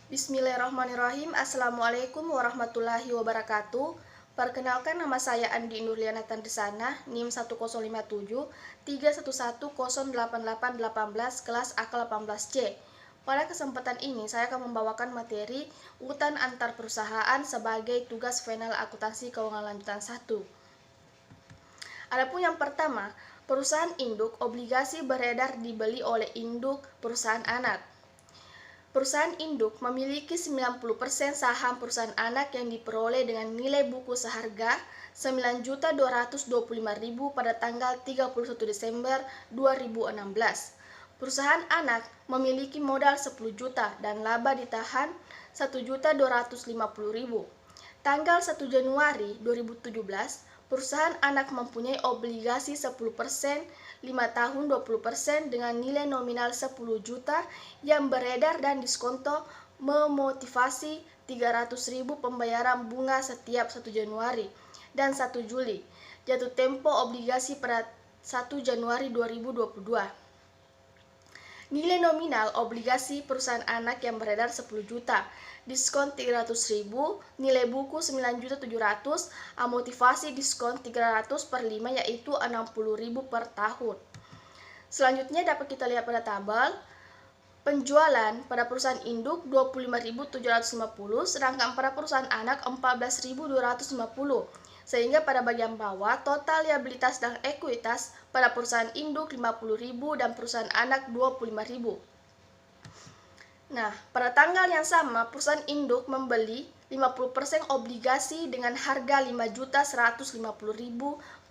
Bismillahirrahmanirrahim. Assalamualaikum warahmatullahi wabarakatuh. Perkenalkan, nama saya Andi Nurliana Tandrisana, NIM 1057 311088818 kelas AK18C. Pada kesempatan ini saya akan membawakan materi utang antar perusahaan sebagai tugas final akuntansi keuangan lanjutan 1. Adapun yang pertama, perusahaan induk obligasi beredar dibeli oleh induk perusahaan anak. Perusahaan induk memiliki 90% saham perusahaan anak yang diperoleh dengan nilai buku seharga Rp9.225.000 pada tanggal 31 Desember 2016. Perusahaan anak memiliki modal 10 juta dan laba ditahan Rp1.250.000. Tanggal 1 Januari 2017, perusahaan anak mempunyai obligasi 10%, 5 tahun 20% dengan nilai nominal 10 juta yang beredar dan diskonto memotivasi 300.000 pembayaran bunga setiap 1 Januari dan 1 Juli. Jatuh tempo obligasi pada 1 Januari 2022. Nilai nominal obligasi perusahaan anak yang beredar 10 juta, diskon 300.000, nilai buku 9.700.000, amotivasi diskon 300 per 5 yaitu 60.000 per tahun. Selanjutnya dapat kita lihat pada tabel. Penjualan pada perusahaan induk 25.750, sedangkan pada perusahaan anak 14.250. Sehingga pada bagian bawah total liabilitas dan ekuitas pada perusahaan induk 50.000 dan perusahaan anak 25.000. Nah, pada tanggal yang sama perusahaan induk membeli 50% obligasi dengan harga Rp5.150.000.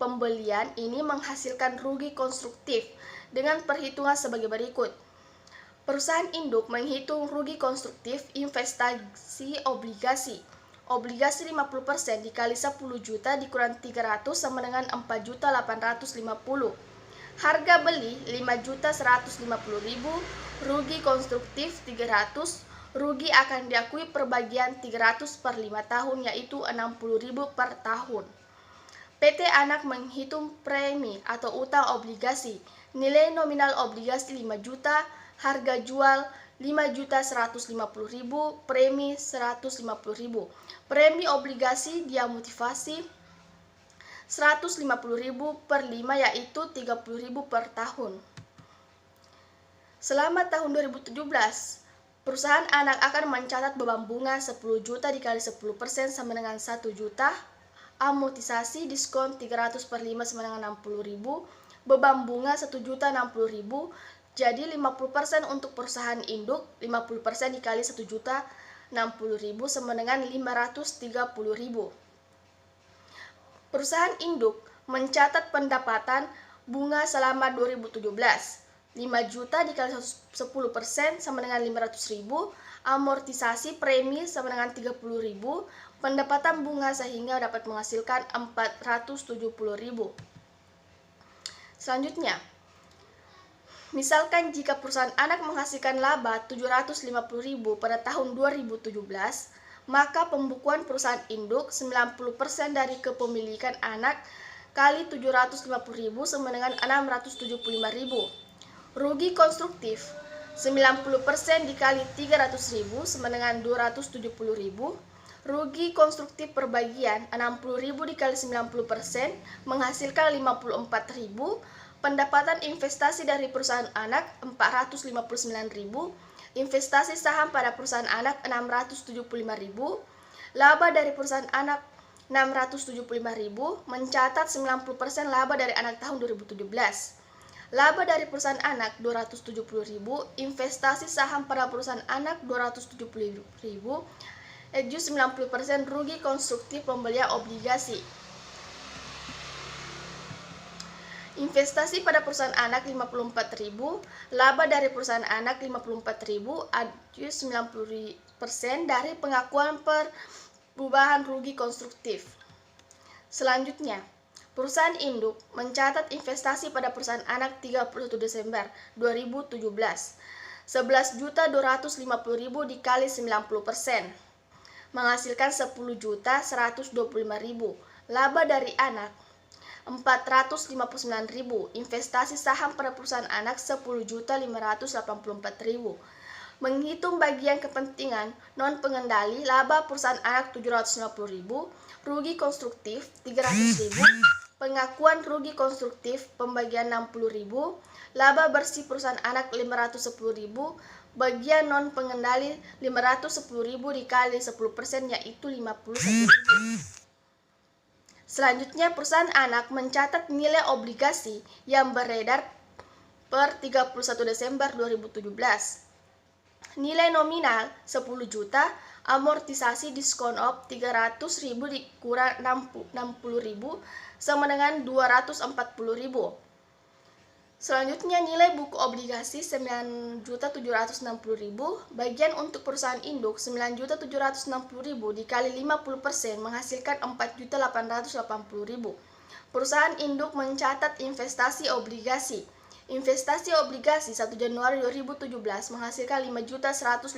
Pembelian ini menghasilkan rugi konstruktif dengan perhitungan sebagai berikut. Perusahaan induk menghitung rugi konstruktif investasi obligasi. Obligasi 50% dikali 10 juta dikurang 300 sama dengan 4.850. Harga beli 5.150.000, rugi konstruktif 300, rugi akan diakui perbagian 300 per 5 tahun yaitu 60.000 per tahun. PT Anak menghitung premi atau utang obligasi. Nilai nominal obligasi 5 juta, harga jual 5.150.000, premi 150.000. Premi obligasi dia motivasi 150.000 per 5 yaitu 30.000 per tahun. Selama tahun 2017, perusahaan anak akan mencatat beban bunga 10 juta dikali 10% sama dengan 1 juta, amortisasi diskon 300 per 5 sama dengan 60.000, beban bunga 1.060.000. Jadi 50% untuk perusahaan induk, 50% dikali 1.060.000 sama dengan 530.000. Perusahaan induk mencatat pendapatan bunga selama 2017. 5 juta dikali 10% sama dengan 500.000, amortisasi premi sama dengan 30.000, pendapatan bunga sehingga dapat menghasilkan 470.000. Selanjutnya, misalkan jika perusahaan anak menghasilkan laba 750.000 pada tahun 2017, maka pembukuan perusahaan induk 90% dari kepemilikan anak kali 750.000 sama dengan 675.000. Rugi konstruktif 90% dikali 300.000 sama dengan 270.000. Rugi konstruktif perbagian 60.000 dikali 90% menghasilkan 54.000. Pendapatan investasi dari perusahaan anak 459.000, investasi saham pada perusahaan anak 675.000, laba dari perusahaan anak 675.000, mencatat 90% laba dari anak tahun 2017. Laba dari perusahaan anak 270.000, investasi saham pada perusahaan anak 270.000, 90% rugi konstruktif pembelian obligasi. Investasi pada perusahaan anak 54.000, laba dari perusahaan anak 54.000, 90% dari pengakuan perubahan rugi konstruktif. Selanjutnya, perusahaan induk mencatat investasi pada perusahaan anak 31 Desember 2017. 11.250.000 dikali 90%, menghasilkan 10.125.000. Laba dari anak 459.000, investasi saham pada perusahaan anak 10.584.000. Menghitung bagian kepentingan non-pengendali, laba perusahaan anak 750.000, rugi konstruktif 300.000, pengakuan rugi konstruktif pembagian 60.000, laba bersih perusahaan anak 510.000, bagian non-pengendali 510.000 dikali 10% yaitu 51.000. Selanjutnya, perusahaan anak mencatat nilai obligasi yang beredar per 31 Desember 2017. Nilai nominal 10 juta, amortisasi diskon op 300.000 dikurang 60.000 sama dengan 240.000. Selanjutnya nilai buku obligasi 9.760.000, bagian untuk perusahaan induk 9.760.000 dikali 50% menghasilkan 4.880.000. Perusahaan induk mencatat investasi obligasi. Investasi obligasi 1 Januari 2017 menghasilkan 5.150.000.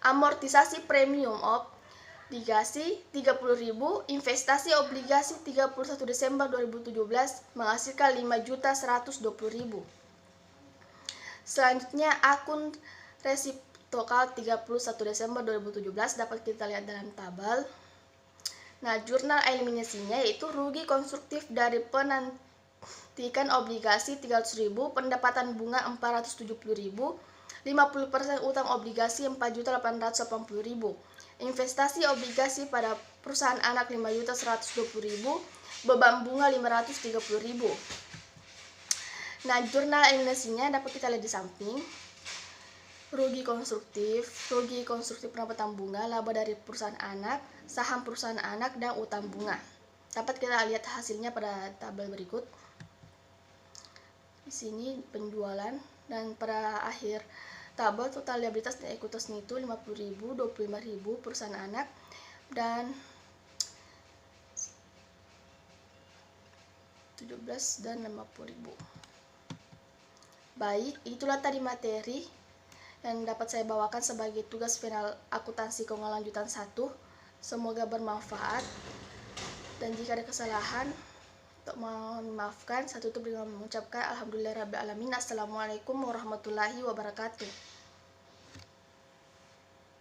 Amortisasi premium obligasi 30.000, investasi obligasi 31 Desember 2017 menghasilkan 5.120.000. Selanjutnya akun resiptokal 31 Desember 2017 dapat kita lihat dalam tabel. Nah, jurnal eliminasinya yaitu rugi konstruktif dari penantikan obligasi 300.000, pendapatan bunga 470.000, 50% utang obligasi 4.880.000, investasi obligasi pada perusahaan anak 5.120.000, beban bunga 530.000. Nah, jurnal eliminasinya dapat kita lihat di samping. Rugi konstruktif pendapatan bunga, laba dari perusahaan anak, saham perusahaan anak, dan utang bunga. Dapat kita lihat hasilnya pada tabel berikut. Di sini penjualan, dan pada akhir tabel total liabilitas dan ekuitasnya itu 50.000, 25.000 perusahaan anak, dan 17 dan 50.000. Baik, itulah tadi materi yang dapat saya bawakan sebagai tugas final akuntansi keuangan lanjutan 1. Semoga bermanfaat, dan jika ada kesalahan mohon maafkan. Saya tutup dengan mengucapkan alhamdulillahirabbil alamin. Assalamualaikum warahmatullahi wabarakatuh.